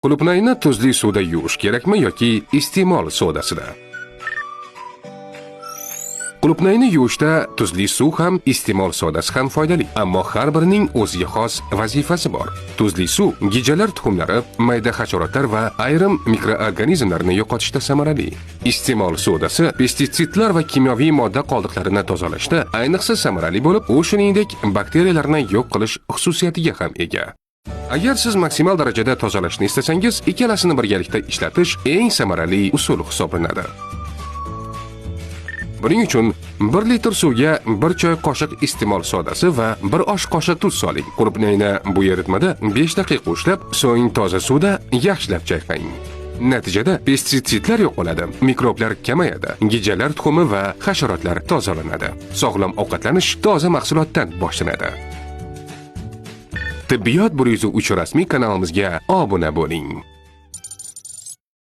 Qulupnayni tuzli suvda yuvish kerakmi yoki iste'mol sodasida? Qulupnayni yuvishda tuzli suv ham, iste'mol sodasi ham foydali, ammo har birining o'ziga xos vazifasi bor. Tuzli suv gijalar tuxumlari, mayda hasharotlar va ayrim mikroorganizmlarni yo'qotishda samarali. Iste'mol sodasi pestitsidlar va kimyoviy modda qoldiqlarini tozalashda ayniqsa samarali bo'lib, u shuningdek bakteriyalarni yo'q qilish xususiyatiga ham ega. Agar siz maksimal darajada tozalashni istasangiz, ikkalasini birgalikda ishlatish eng samarali usul hisoblanadi. Buning uchun 1 litr suvga 1 choy qoshiq iste'mol sodasi va 1 osh qoshiq tuz soling. Qulupnayni bu eritmada 5 daqiqa ushlab, so'ng toza suvda yaxshilab chayqang. Natijada pestitsidlar yo'q bo'ladi, mikroblar kamayadi, gijalar tuxumi va hasharotlar tozalanadi. Sog'lom ovqatlanish toza mahsulotdan boshlanadi. Tibbiyot 103 rasmiy kanalimizga obuna bo'ling.